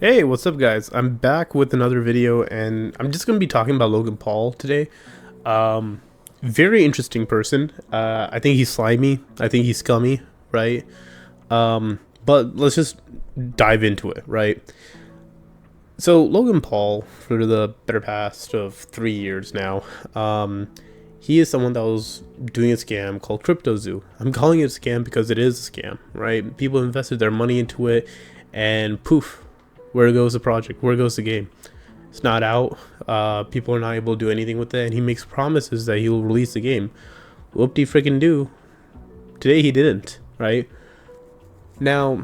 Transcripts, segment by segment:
Hey, what's up guys? I'm back with another video and I'm just going to be talking about Logan Paul today. Um, Very interesting person. I think he's slimy. I think he's scummy, right? But let's just dive into it, right? So Logan Paul, for the better past of 3 years now, he is someone that was doing a scam called CryptoZoo. I'm calling it a scam because it is a scam, right? People invested their money into it and poof, where goes the project? Where goes the game? It's not out. People are not able to do anything with it, and he makes promises that he will release the game. Whoop-de freaking do. Today he didn't, right? Now,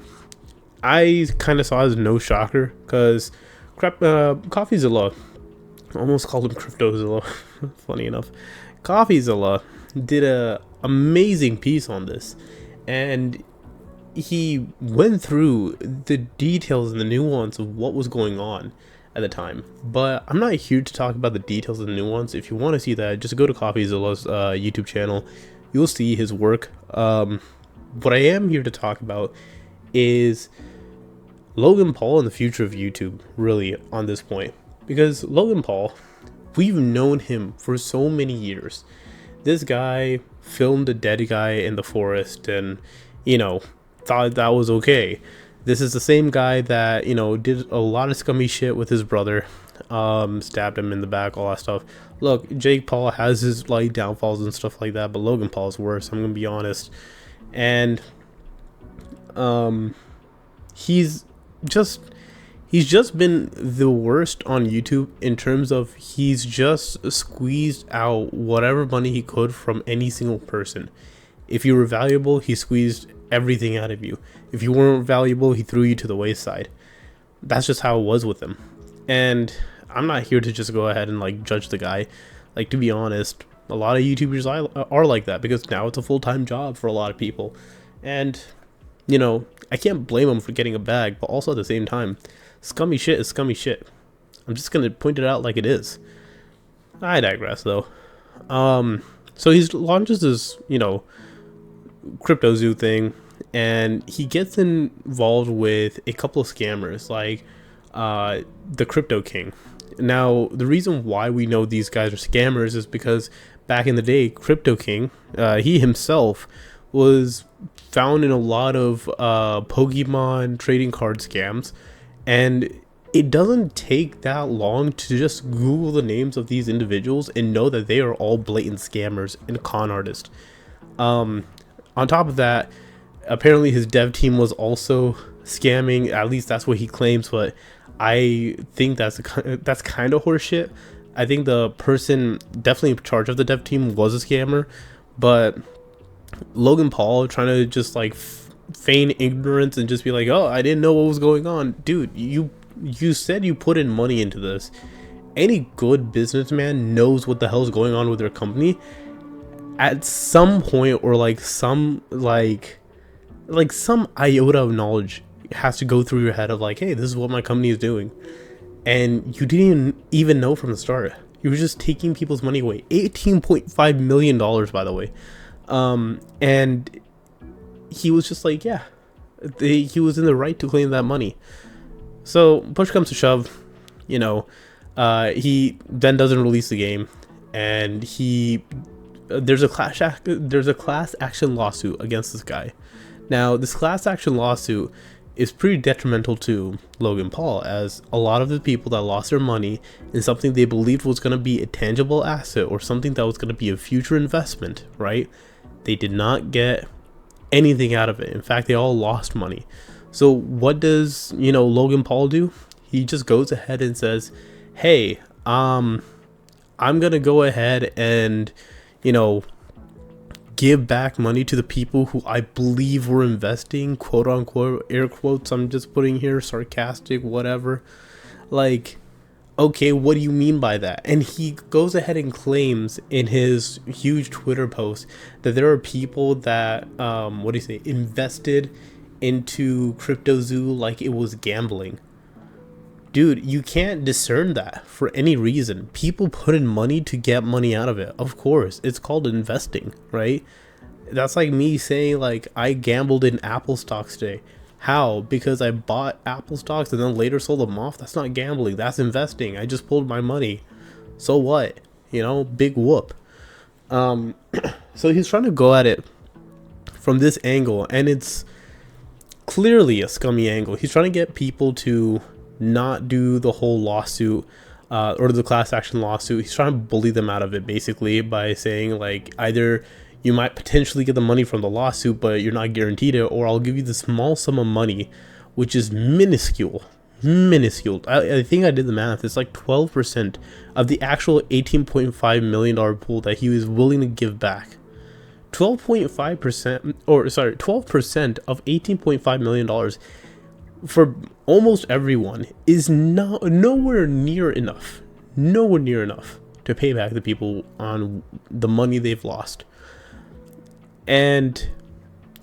I kind of saw it as no shocker, because CoffeeZilla, almost called him CryptoZilla, funny enough. CoffeeZilla did a amazing piece on this, and he went through the details and the nuance of what was going on at the time. But I'm not here to talk about the details and the nuance. If you want to see that, just go to CoffeeZilla's YouTube channel. You'll see his work. What I am here to talk about is Logan Paul and the future of YouTube, really, on this point. Because Logan Paul, we've known him for so many years. This guy filmed a dead guy in the forest and, thought that was okay. This is the same guy that, did a lot of scummy shit with his brother, stabbed him in the back, all that stuff. Look, Jake Paul has his downfalls and stuff like that, but Logan Paul's worse, I'm gonna be honest. And he's just been the worst on YouTube in terms of he's just squeezed out whatever money he could from any single person. If you were valuable, he squeezed everything out of you. If you weren't valuable, he threw you to the wayside. That's just how it was with him. And I'm not here to just go ahead and judge the guy. To be honest, a lot of YouTubers are like that because now it's a full-time job for a lot of people. And, I can't blame him for getting a bag, but also at the same time, scummy shit is scummy shit. I'm just going to point it out like it is. I digress, though. So he launches this, CryptoZoo thing, and he gets involved with a couple of scammers like the Crypto King. Now, the reason why we know these guys are scammers is because back in the day, Crypto King, he himself was found in a lot of Pokemon trading card scams, and it doesn't take that long to just Google the names of these individuals and know that they are all blatant scammers and con artists. On top of that, apparently his dev team was also scamming. At least that's what he claims, but I think that's kind of horseshit. I think the person definitely in charge of the dev team was a scammer, but Logan Paul trying to just feign ignorance and just be like, oh, I didn't know what was going on. Dude, you said you put in money into this. Any good businessman knows what the hell is going on with their company at some point, or some iota of knowledge has to go through your head of hey, this is what my company is doing, and you didn't even know from the start. You were just taking people's money away. $18.5 million, by the way. And he was just yeah, he was in the right to claim that money. So push comes to shove, he then doesn't release the game, and there's a class action lawsuit against this guy. Now, this class action lawsuit is pretty detrimental to Logan Paul, as a lot of the people that lost their money in something they believed was going to be a tangible asset or something that was going to be a future investment, right? They did not get anything out of it. In fact, they all lost money. So what does, Logan Paul do? He just goes ahead and says, hey, I'm going to go ahead and give back money to the people who I believe were investing, quote unquote, air quotes I'm just putting here, sarcastic, whatever. Okay, what do you mean by that? And he goes ahead and claims in his huge Twitter post that there are people that, invested into CryptoZoo like it was gambling. Dude, you can't discern that for any reason. People put in money to get money out of it. Of course, it's called investing, right? That's like me saying I gambled in Apple stocks today. How? Because I bought Apple stocks and then later sold them off? That's not gambling, that's investing. I just pulled my money. So what? You know, big whoop. So he's trying to go at it from this angle, and it's clearly a scummy angle. He's trying to get people to not do the whole lawsuit, or the class action lawsuit. He's trying to bully them out of it, basically, by saying, like, either you might potentially get the money from the lawsuit, but you're not guaranteed it, or I'll give you the small sum of money, which is minuscule. I think I did the math. It's like 12% of the actual $18.5 million pool that he was willing to give back. 12.5%, or sorry, 12% of $18.5 million for almost everyone is nowhere near enough to pay back the people on the money they've lost. And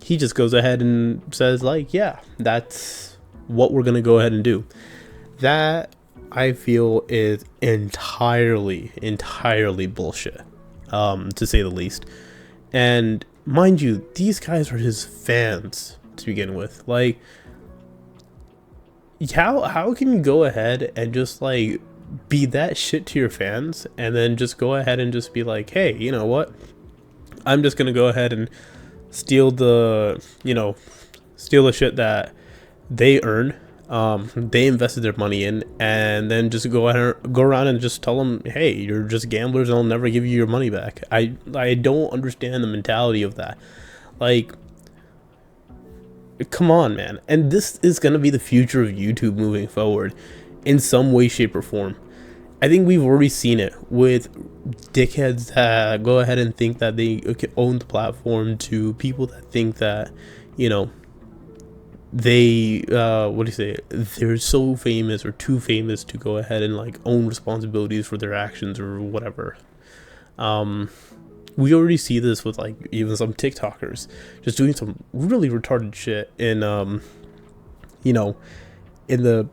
he just goes ahead and says, like, yeah, that's what we're gonna go ahead and do. That, I feel, is entirely bullshit, to say the least. And mind you, these guys are his fans to begin with. Like, how can you go ahead and just, like, be that shit to your fans and then just go ahead and just be like, hey, you know what, I'm just gonna go ahead and steal the shit that they earn, they invested their money in, and then just go around and just tell them, hey, you're just gamblers and I'll never give you your money back. I don't understand the mentality of that. Like, come on, man. And this is gonna be the future of YouTube moving forward in some way, shape, or form. I think we've already seen it with dickheads that go ahead and think that they own the platform, to people that think that, you know, they they're so famous or too famous to go ahead and, like, own responsibilities for their actions or whatever. We already see this with, like, even some TikTokers just doing some really retarded shit in in the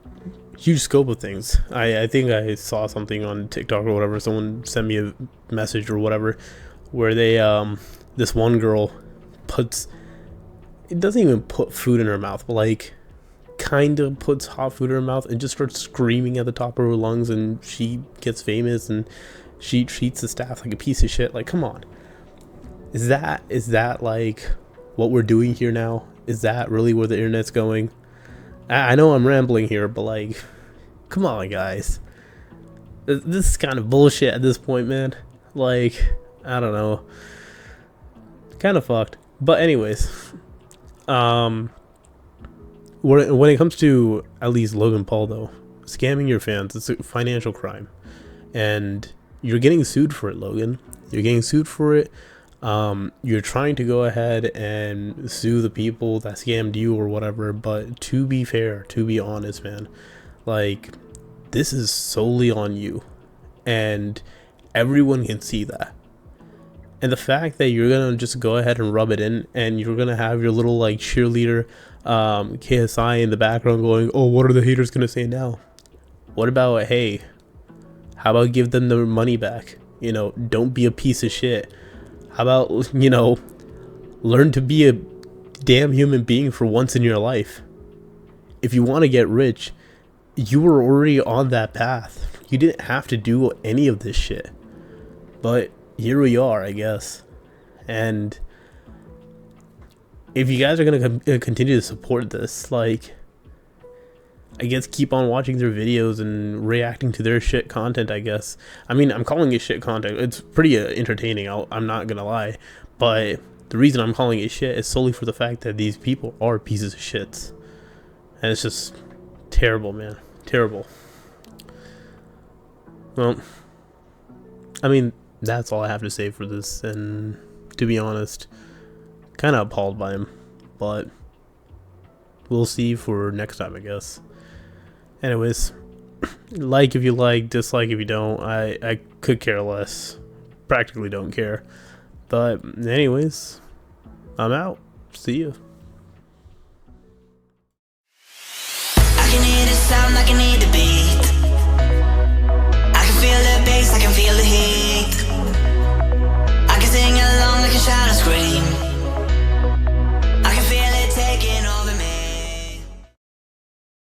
huge scope of things. I think I saw something on TikTok or whatever, someone sent me a message or whatever, where they this one girl doesn't even put food in her mouth, but, like, kind of puts hot food in her mouth and just starts screaming at the top of her lungs, and she gets famous and she treats the staff like a piece of shit. Like, come on. Is that like what we're doing here now? Is that really where the internet's going? I know I'm rambling here, but, like, come on, guys. This is kind of bullshit at this point, man. Like, I don't know. Kind of fucked. But anyways, when it comes to at least Logan Paul, though, scamming your fans, it's a financial crime, and you're getting sued for it, Logan. You're getting sued for it. You're trying to go ahead and sue the people that scammed you or whatever, but to be fair, to be honest, man, like, this is solely on you, and everyone can see that. And the fact that you're gonna just go ahead and rub it in, and you're gonna have your little, like, cheerleader KSI in the background going, oh, what are the haters gonna say now? What about, hey, how about give them their money back? You know, don't be a piece of shit. How about, you know, learn to be a damn human being for once in your life? If you want to get rich, you were already on that path. You didn't have to do any of this shit. But here we are, I guess. And if you guys are going to continue to support this, like, I guess keep on watching their videos and reacting to their shit content, I guess. I mean, I'm calling it shit content. It's pretty entertaining, I'm not gonna lie. But the reason I'm calling it shit is solely for the fact that these people are pieces of shits. And it's just terrible, man. Terrible. Well, I mean, that's all I have to say for this. And to be honest, kind of appalled by him. But we'll see for next time, I guess. Anyways, like if you like, dislike if you don't. I could care less. Practically don't care. But anyways, I'm out. See ya. I can hear the sound like I need to be.